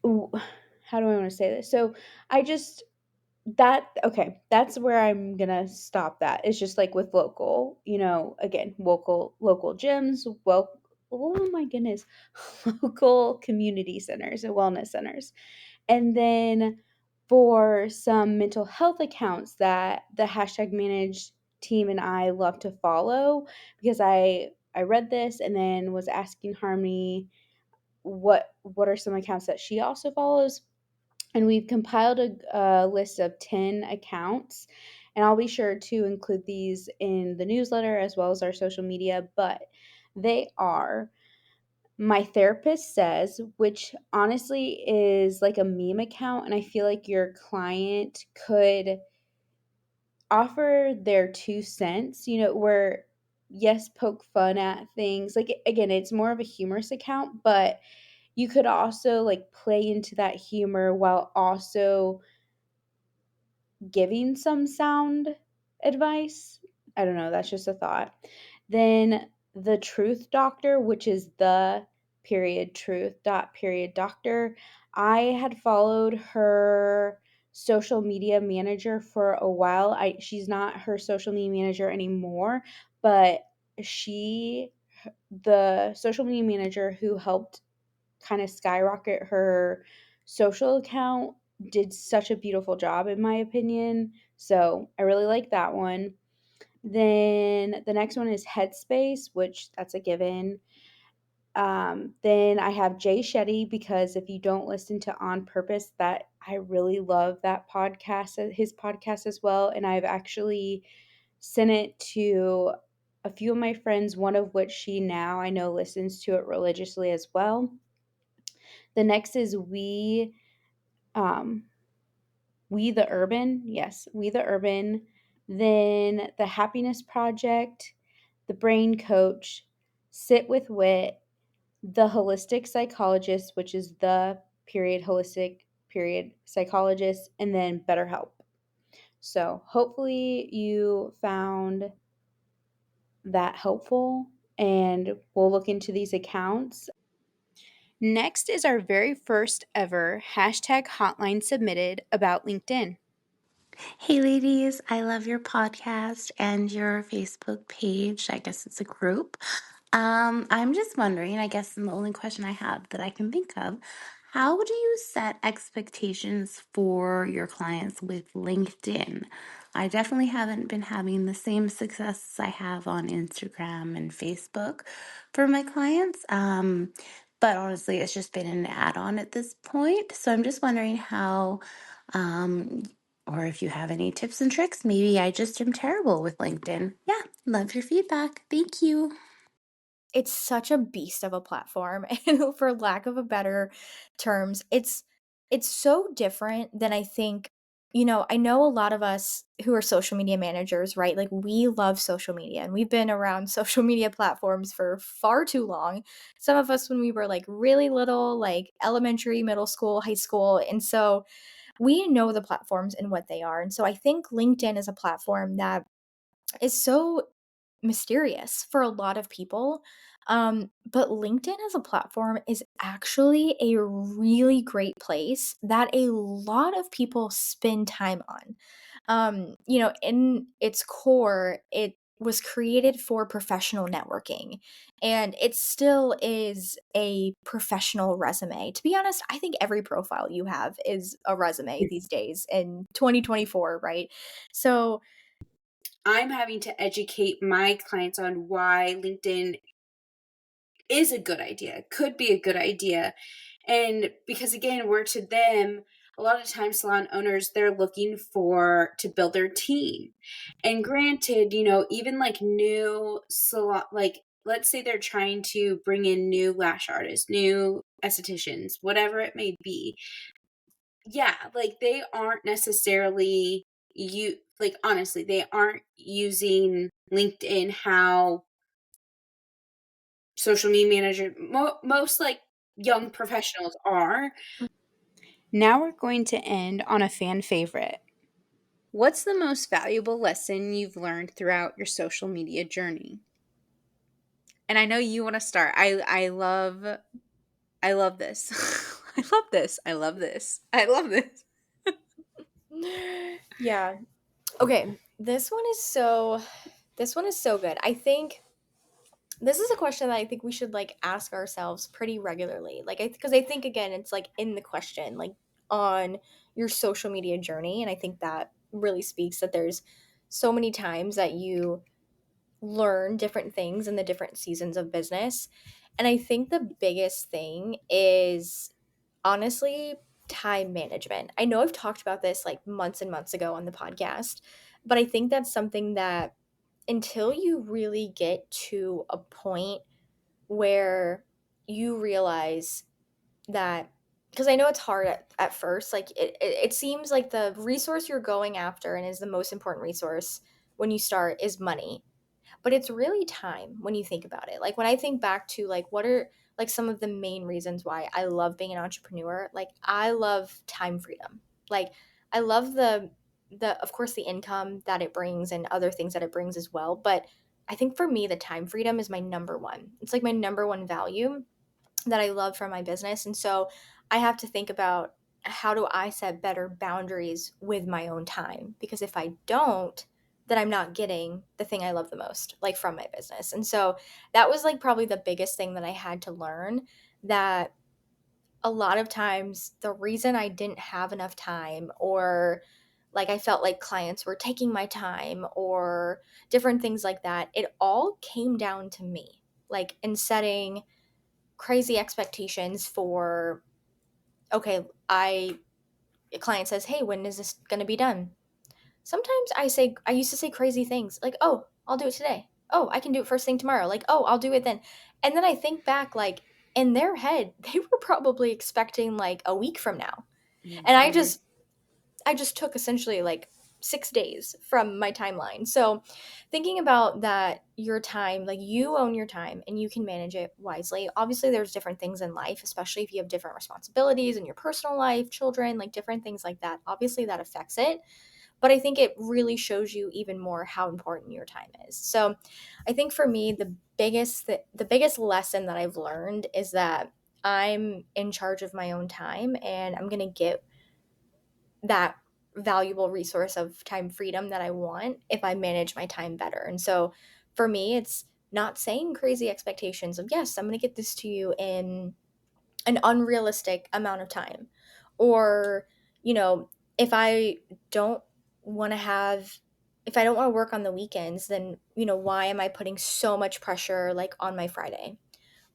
how do I want to say this? So, I just that okay, that's where I'm gonna stop that. It's just like with local, again, local gyms, oh my goodness, local community centers and wellness centers. And then for some mental health accounts that the hashtag managed team and I love to follow, because I read this and then was asking Harmony what are some accounts that she also follows, and we've compiled a list of 10 accounts, and I'll be sure to include these in the newsletter as well as our social media. But they are My Therapist Says, which honestly is like a meme account, and I feel like your client could offer their 2 cents, where, yes, poke fun at things. Like, again, it's more of a humorous account, but you could also like play into that humor while also giving some sound advice. I don't know, that's just a thought. Then the Truth Doctor, which is the period truth dot period doctor. I had followed her social media manager for a while. She's not her social media manager anymore, but she the social media manager who helped kind of skyrocket her social account did such a beautiful job in my opinion. So I really like that one. Then the next one is Headspace, which that's a given. Then I have Jay Shetty, because if you don't listen to On Purpose, that I really love that podcast, his podcast as well. And I've actually sent it to a few of my friends, one of which she now I know listens to it religiously as well. The next is um, We the Urban. Yes, We the Urban. Then The Happiness Project, The Brain Coach, Sit with Wit, The Holistic Psychologist, which is the period holistic period psychologist, and then BetterHelp. So hopefully you found that helpful, and we'll look into these accounts. Next is our very first ever hashtag hotline submitted about LinkedIn. Hey, ladies, I love your podcast and your Facebook page. I guess it's a group. I'm just wondering, I guess the only question I have that I can think of, how do you set expectations for your clients with LinkedIn? I definitely haven't been having the same success I have on Instagram and Facebook for my clients. But honestly, it's just been an add-on at this point. So I'm just wondering how, um, or if you have any tips and tricks. Maybe I just am terrible with LinkedIn. Yeah, love your feedback. Thank you. It's such a beast of a platform, and for lack of a better terms, it's so different than I think. I know a lot of us who are social media managers, right? Like, we love social media, and we've been around social media platforms for far too long. Some of us when we were, like, really little, like elementary, middle school, high school, and so we know the platforms and what they are. And so I think LinkedIn is a platform that is so mysterious for a lot of people. But LinkedIn as a platform is actually a really great place that a lot of people spend time on. In its core, it was created for professional networking, and it still is a professional resume. To be honest, I think every profile you have is a resume these days in 2024, right? So, I'm having to educate my clients on why LinkedIn is a good idea, could be a good idea. And because again, we're to them, a lot of times salon owners, they're looking for to build their team. And granted, even like new salon, like let's say they're trying to bring in new lash artists, new estheticians, whatever it may be. Yeah, like they aren't necessarily like honestly, they aren't using LinkedIn how social media manager most like young professionals are. Now we're going to end on a fan favorite. What's the most valuable lesson you've learned throughout your social media journey? And I know you want to start. I love this. I love this. I love this. I love this. yeah. Okay, this one is so good. I think this is a question that I think we should like ask ourselves pretty regularly. Like because I think again it's like in the question like on your social media journey, and I think that really speaks that there's so many times that you learn different things in the different seasons of business. And I think the biggest thing is honestly time management. I know I've talked about this like months and months ago on the podcast, but I think that's something that until you really get to a point where you realize that, because I know it's hard at first, like it seems like the resource you're going after and is the most important resource when you start is money, but it's really time when you think about it. Like when I think back to like what are like some of the main reasons why I love being an entrepreneur, like I love time freedom. Like I love the of course the income that it brings and other things that it brings as well, but I think for me the time freedom is my number one. It's like my number one value that I love for my business. And so I have to think about how do I set better boundaries with my own time? Because if I don't, then I'm not getting the thing I love the most, like from my business. And so that was like probably the biggest thing that I had to learn, that a lot of times the reason I didn't have enough time, or like I felt like clients were taking my time or different things like that, it all came down to me. Like in setting crazy expectations for, okay, a client says, hey, when is this going to be done? Sometimes I used to say crazy things like, oh, I'll do it today, oh, I can do it first thing tomorrow, like, oh, I'll do it then. And then I think back, like in their head they were probably expecting like a week from now, and Mhm. I just took essentially like 6 days from my timeline. So, thinking about that, your time, like you own your time and you can manage it wisely. Obviously, there's different things in life, especially if you have different responsibilities in your personal life, children, like different things like that. Obviously, that affects it. But I think it really shows you even more how important your time is. So, I think for me, the biggest lesson that I've learned is that I'm in charge of my own time, and I'm going to get that valuable resource of time freedom that I want if I manage my time better. And so for me, it's not saying crazy expectations of, yes, I'm going to get this to you in an unrealistic amount of time. Or, you know, if I don't want to have, if I don't want to work on the weekends, then, why am I putting so much pressure like on my Friday?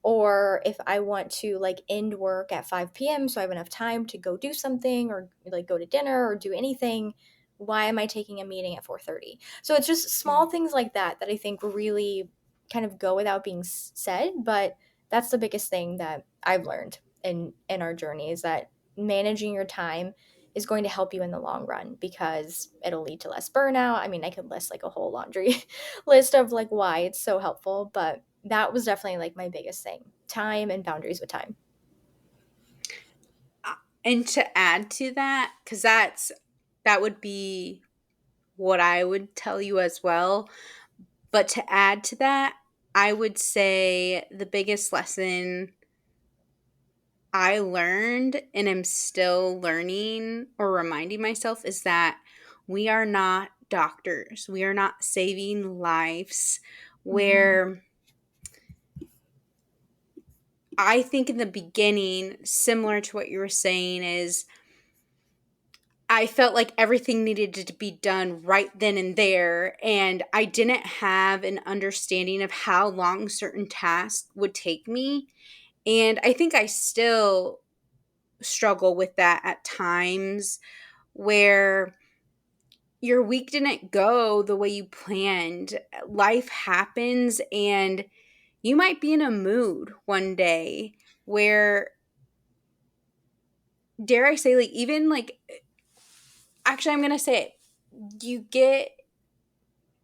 Or if I want to like end work at 5 p.m. so I have enough time to go do something or like go to dinner or do anything, why am I taking a meeting at 4:30? So it's just small things like that that I think really kind of go without being said, but that's the biggest thing that I've learned in our journey, is that managing your time is going to help you in the long run because it'll lead to less burnout. I mean, I could list like a whole laundry list of like why it's so helpful, but that was definitely like my biggest thing, time and boundaries with time. And to add to that, because that would be what I would tell you as well. But to add to that, I would say the biggest lesson I learned and am still learning or reminding myself is that we are not doctors. We are not saving lives. Mhm. Where I think in the beginning, similar to what you were saying, is I felt like everything needed to be done right then and there. And I didn't have an understanding of how long certain tasks would take me. And I think I still struggle with that at times where your week didn't go the way you planned. Life happens, and you might be in a mood one day where, dare I say, like, even like, actually, I'm going to say it, you get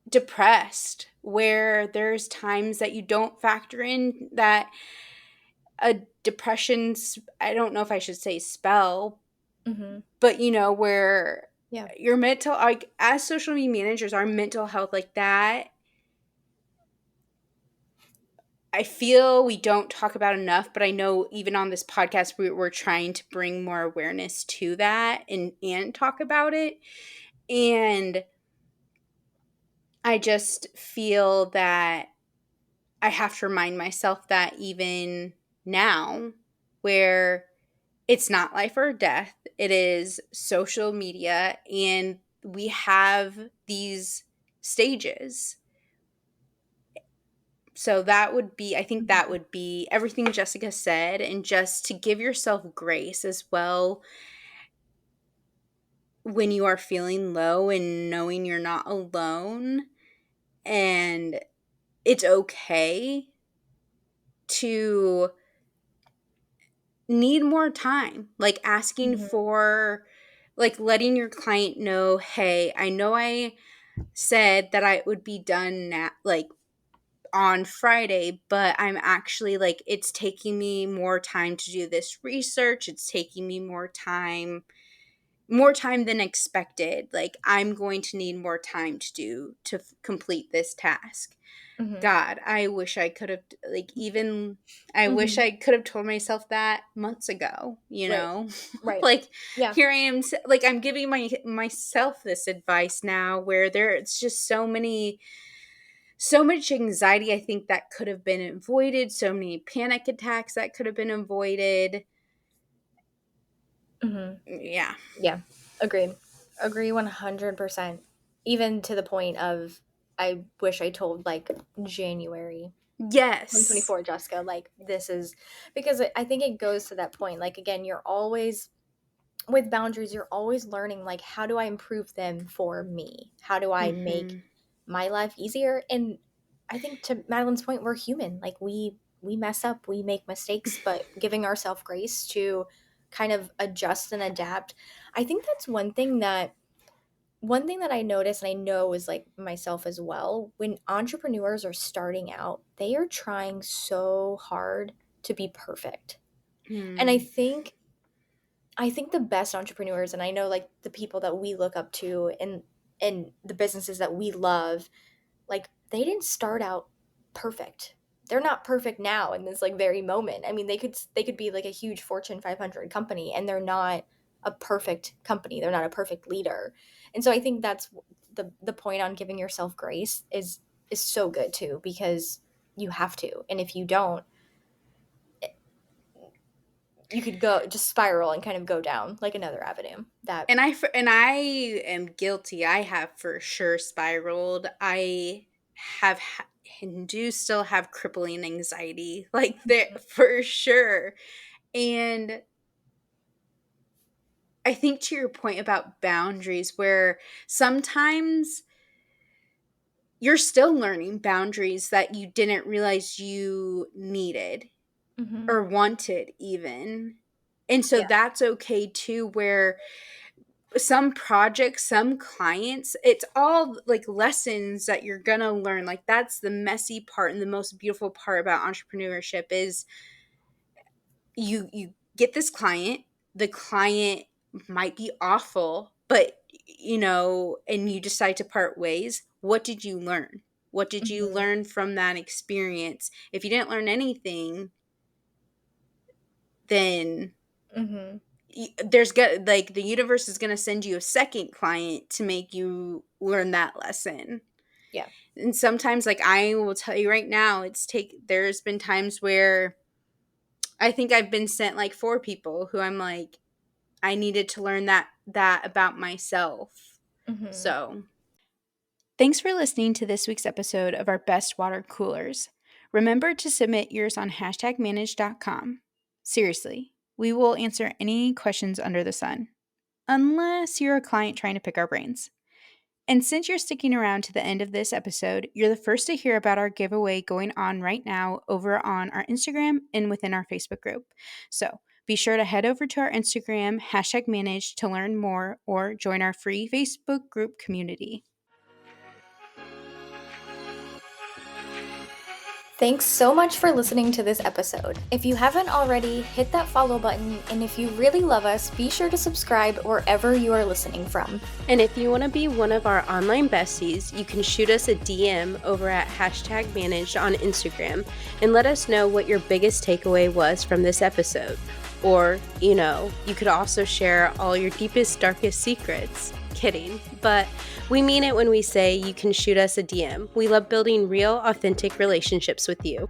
depressed, where there's times that you don't factor in that a depression's, I don't know if I should say spell, Mhm. but where Yeah. your mental, like, as social media managers, our mental health, like that, I feel we don't talk about enough. But I know even on this podcast, we're trying to bring more awareness to that and talk about it. And I just feel that I have to remind myself that even now, where it's not life or death, it is social media, and we have these stages. So that would be, I think that Mhm. would be everything Jessica said, and just to give yourself grace as well when you are feeling low and knowing you're not alone, and it's okay to need more time, like asking Mhm. for, like, letting your client know, hey, I know I said that I would be done now, like, on Friday, but I'm actually, like, it's taking me more time to do this research. It's taking me more time than expected. Like, I'm going to need more time to complete this task. Mhm. God, I wish I could have, like, even I wish Mhm. I could have told myself that months ago, Right. Right. Like, Yeah. here I am, like, I'm giving myself this advice now, where it's just so much anxiety, I think, that could have been avoided, so many panic attacks that could have been avoided. Mhm. Yeah. Yeah. Agreed. Agree 100%. Even to the point of I wish I told, like, January Yes. 2024 Jessica, like, this is because I think it goes to that point. Like, again, you're always with boundaries, you're always learning, like, how do I improve them for me? How do I make Mhm. my life easier? And I think, to Madeline's point, we're human. Like, we mess up, we make mistakes, but giving ourselves grace to kind of adjust and adapt. I think that's one thing that I notice, and I know is, like, myself as well, when entrepreneurs are starting out, they are trying so hard to be perfect. And I Mm. think the best entrepreneurs, and I know, like, the people that we look up to and the businesses that we love, like, they didn't start out perfect. They're not perfect now in this, like, very moment. I mean, they could be like a huge Fortune 500 company, and they're not a perfect company. They're not a perfect leader. And so I think that's the point on giving yourself grace is so good too, because you have to. And if you don't, you could go just spiral and kind of go down like another avenue that And I am guilty. I have for sure spiraled. I have and do still have crippling anxiety, like, there for sure. And I think, to your point about boundaries, where sometimes you're still learning boundaries that you didn't realize you needed Mhm. or wanted, even. And so Yeah. that's okay too, where some projects, some clients, it's all like lessons that you're gonna learn. Like, that's the messy part and the most beautiful part about entrepreneurship is you get this client, the client might be awful, but and you decide to part ways, what did you learn? What did you Mhm. learn from that experience? If you didn't learn anything, then Mhm. the universe is going to send you a second client to make you learn that lesson. Yeah. And sometimes, like, I will tell you right now, there's been times where I think I've been sent like 4 people who I'm like, I needed to learn that about myself. Mhm. So thanks for listening to this week's episode of our best water coolers. Remember to submit yours on #manage.com. Seriously, we will answer any questions under the sun, unless you're a client trying to pick our brains. And since you're sticking around to the end of this episode, you're the first to hear about our giveaway going on right now over on our Instagram and within our Facebook group. So be sure to head over to our Instagram, #manage, to learn more or join our free Facebook group community. Thanks so much for listening to this episode. If you haven't already, hit that follow button, and if you really love us, be sure to subscribe wherever you are listening from. And if you want to be one of our online besties, you can shoot us a DM over at #managed on Instagram and let us know what your biggest takeaway was from this episode. Or, you could also share all your deepest, darkest secrets. Kidding, but we mean it when we say you can shoot us a DM. We love building real, authentic relationships with you.